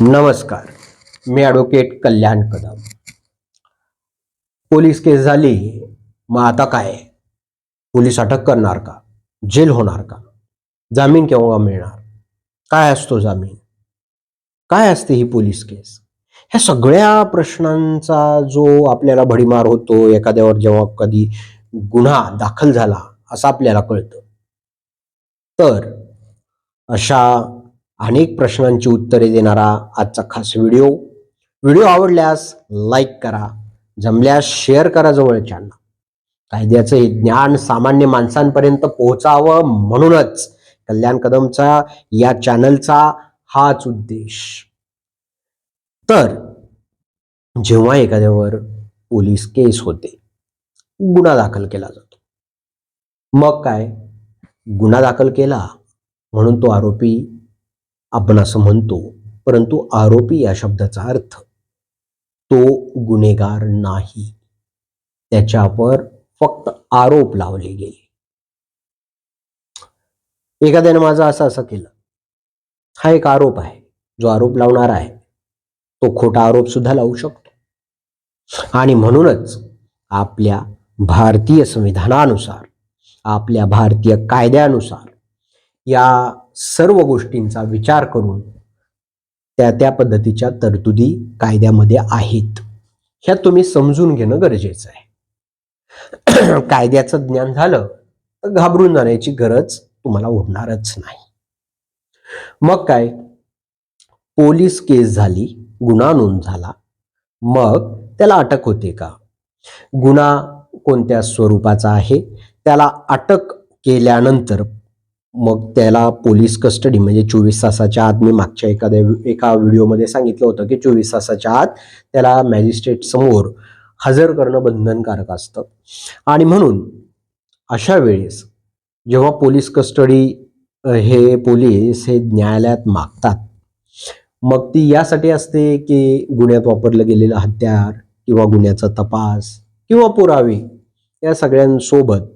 नमस्कार, मी ॲडव्होकेट कल्याण कदम. पोलीस केस झाली, मग आता काय? पोलीस अटक करणार का? जेल होणार का? जामीन केव्हा मिळणार? काय असतो जामीन? काय असते ही पोलीस केस? ह्या सगळ्या प्रश्नांचा जो आपल्याला भडीमार होतो एखाद्यावर जेव्हा कधी गुन्हा दाखल झाला असं आपल्याला कळतं. तर अशा अनेक प्रश्नांची उत्तरे देणारा आजचा खास व्हिडिओ आवडल्यास लाईक करा, जमल्यास शेअर करा जवळच्यांना. कायद्याचं हे ज्ञान सामान्य माणसांपर्यंत पोहोचावं म्हणूनच कल्याण कदमचा या चॅनलचा हाच उद्देश. तर जेव्हा एखाद्यावर पोलीस केस होते, गुन्हा दाखल केला जातो, मग काय? गुन्हा दाखल केला म्हणून तो आरोपी आपण असं म्हणतो, परंतु आरोपी या शब्दाचा अर्थ तो गुन्हेगार नाही. त्याच्यावर फक्त आरोप लावले गेले. एखाद्याने माझं असं असं केलं, हा एक आरोप आहे. जो आरोप लावणार आहे तो खोटा आरोप सुद्धा लावू शकतो. आणि म्हणूनच आपल्या भारतीय संविधानानुसार, आपल्या भारतीय कायद्यानुसार या सर्व गोष्टींचा विचार करून त्या पद्धतीच्या तरतुदी कायद्यामध्ये आहेत. ह्या तुम्ही समजून घेणं गरजेचं आहे. कायद्याचं ज्ञान झालं तर घाबरून जाण्याची गरज तुम्हाला उरणारच नाही. मग काय? पोलीस केस झाली, गुन्हा नोंद झाला, मग त्याला अटक होते का? गुन्हा कोणत्या स्वरूपाचा आहे? त्याला अटक केल्यानंतर मग त्याला पोलीस कस्टडी म्हणजे 24 तासाच्या आत, मी मागच्या एका व्हिडिओमध्ये सांगितलं होतं की 24 तासाच्या आत त्याला मॅजिस्ट्रेट समोर हजर करणं बंधनकारक असतं. आणि म्हणून अशा वेळेस जेव्हा पोलीस कस्टडी हे पोलीस हे न्यायालयात मागतात, मग ती यासाठी असते की गुन्ह्यात वापरलं गेलेलं हत्यार किंवा गुन्ह्याचा तपास किंवा पुरावे या सगळ्यांसोबत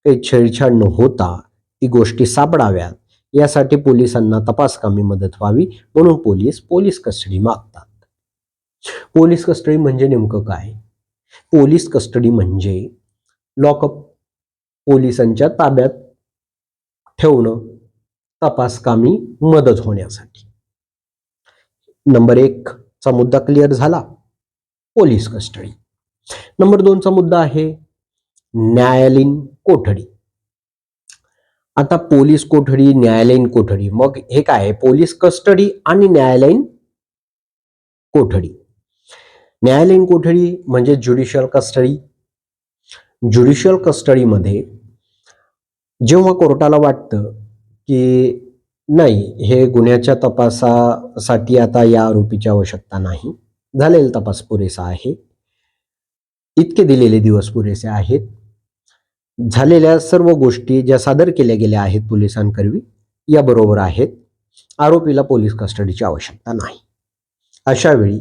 काही छेडछाड न होता ती गोष्टी सापडाव्यात, यासाठी पोलिसांना तपासकामी मदत व्हावी म्हणून पोलीस कस्टडी मागतात. पोलीस कस्टडी म्हणजे नेमकं काय? पोलीस कस्टडी म्हणजे लॉकअप, पोलिसांच्या ताब्यात ठेवणं तपासकामी मदत होण्यासाठी. नंबर 1 चा मुद्दा क्लिअर झाला, पोलीस कस्टडी. नंबर 2 चा मुद्दा आहे न्यायालयीन कोठडी. आता पोलीस कोठडी, न्यायालयीन कोठडी, मग हे काय? पोलीस कस्टडी आणि न्यायालयीन कोठडी. न्यायालयीन कोठडी म्हणजे ज्युडिशियल कस्टडी. ज्युडिशियल कस्टडीमध्ये जेव्हा कोर्टाला वाटतं की नाही, हे गुन्ह्याच्या तपासासाठी आता या आरोपीची आवश्यकता नाही, झालेला तपास पुरेसा आहे, इतके दिलेले दिवस पुरेसे आहेत, झालेल्या सर्व गोष्टी ज्या सादर केल्या गेल्या आहेत पोलिसांकरवी या बरोबर आहेत, आरोपीला पोलीस कस्टडीची आवश्यकता नाही. अशा वेळी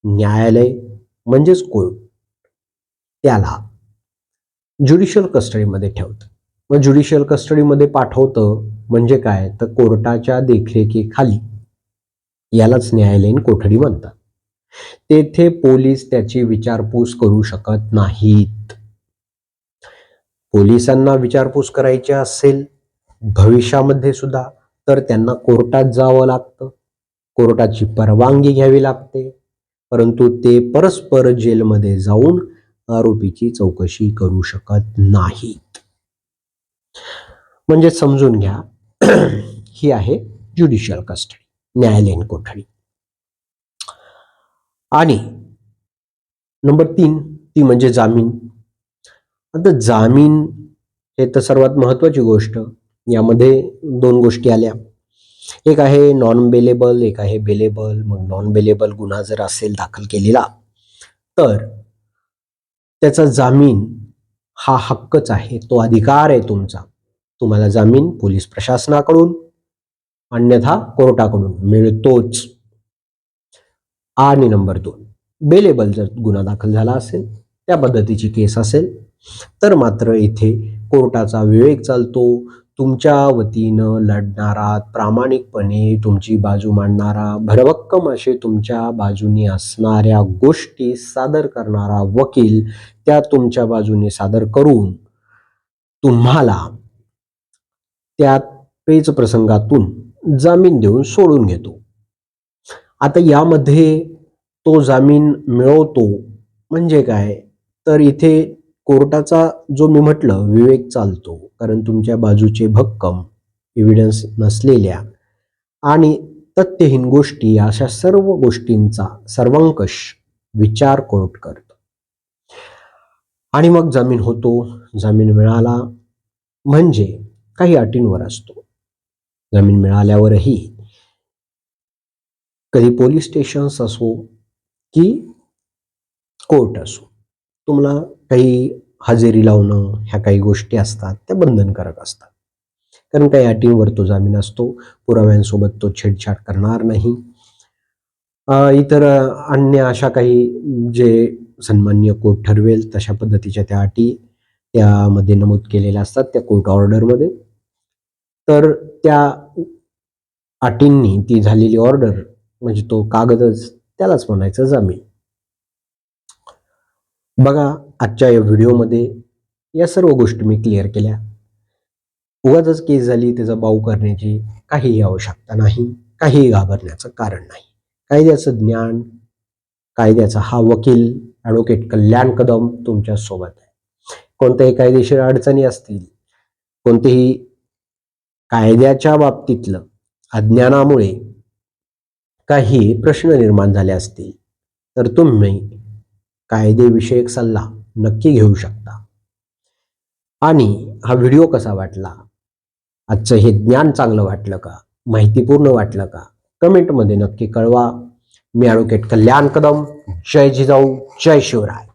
न्यायालय म्हणजेच कोर्ट त्याला ज्युडिशियल कस्टडीमध्ये ठेवतं. मग ज्युडिशियल कस्टडीमध्ये पाठवतं म्हणजे काय? तर कोर्टाच्या देखरेखीखाली, यालाच न्यायालयीन कोठडी म्हणतात. तेथे पोलीस त्याची विचारपूस करू शकत नाहीत. पोलिसांना विचारपूस करायची असेल भविष्यामध्ये सुद्धा तर त्यांना कोर्टात जावं लागतं, कोर्टाची परवानगी घ्यावी लागते, परंतु ते परस्पर जेलमध्ये जाऊन आरोपीची चौकशी करू शकत नाहीत. म्हणजे समजून घ्या, ही आहे ज्युडिशियल कस्टडी, न्यायालयीन कोठडी. आणि नंबर 3 ती म्हणजे जामीन. आता जामीन हे तर सर्वात महत्वाची गोष्ट. यामध्ये 2 गोष्टी आल्या, एक आहे नॉन बेलेबल, एक आहे बेलेबल. मग नॉन बेलेबल गुन्हा जर असेल दाखल केलेला तर त्याचा जामीन हा हक्कच आहे, तो अधिकार आहे तुमचा. तुम्हाला जामीन पोलीस प्रशासनाकडून अन्यथा कोर्टाकडून मिळतोच. आणि नंबर 2 बेलेबल, जर गुन्हा दाखल झाला असेल, त्या पद्धतीची केस असेल तर मात्र इथे कोर्टाचा विवेक चालतो. तुमच्या वतीनं लढणारा, प्रामाणिकपणे तुमची बाजू मांडणारा, भरभक्कम असे तुमच्या बाजूने असणाऱ्या गोष्टी सादर करणारा वकील त्या तुमच्या बाजूने सादर करून तुम्हाला त्या पेच प्रसंगातून जामीन देऊन सोडून घेतो. आता यामध्ये तो जामीन मिळवतो म्हणजे काय, तर इथे कोर्टाचा जो मी म्हटलं विवेक चालतो, कारण तुमच्या बाजूचे भक्कम एव्हिडन्स नसलेल्या आणि तथ्यहीन गोष्टी, अशा सर्व गोष्टींचा सर्वंकष विचार कोर्ट करतो आणि मग जामीन होतो. जामीन मिळाला म्हणजे काही अटींवर असतो. जामीन मिळाल्यावरही कधी पोलीस स्टेशन्स असो की कोर्ट असो, तुम्हाला काही हजेरी लावणं, ह्या काही गोष्टी असतात त्या बंधनकारक असतात, कारण काही अटींवर तो जामीन असतो. पुराव्यांसोबत तो छेडछाड करणार नाही. इतर अन्य अशा काही जे सन्माननीय कोर्ट ठरवेल तशा पद्धतीच्या त्या अटी त्यामध्ये नमूद केलेल्या असतात त्या कोर्ट ऑर्डरमध्ये. तर त्या अटींनी ती झालेली ऑर्डर म्हणजे तो कागदच, त्यालाच म्हणायचं जामीन. बघा, आजच्या या व्हिडिओमध्ये या सर्व गोष्टी मी क्लिअर केल्या. उगाचच केस झाली त्याचा बाऊ करण्याची काहीही आवश्यकता नाही, काहीही घाबरण्याचं कारण नाही. कायद्याचं ज्ञान, कायद्याचा हा वकील ॲडव्होकेट कल्याण कदम तुमच्या सोबत आहे. कोणत्याही कायदेशीर अडचणी असतील, कोणतेही कायद्याच्या बाबतीतलं अज्ञानामुळे काही प्रश्न निर्माण झाले असतील, तर तुम्ही कायदेविषयक सल्ला नक्की घेऊ शकता. आणि हा व्हिडिओ कसा वाटला, आजचं हे ज्ञान चांगलं वाटलं का, माहितीपूर्ण वाटलं का, कमेंटमध्ये नक्की कळवा. मी ॲडव्होकेट कल्याण कदम. जय जिजाऊ, जय शिवराय.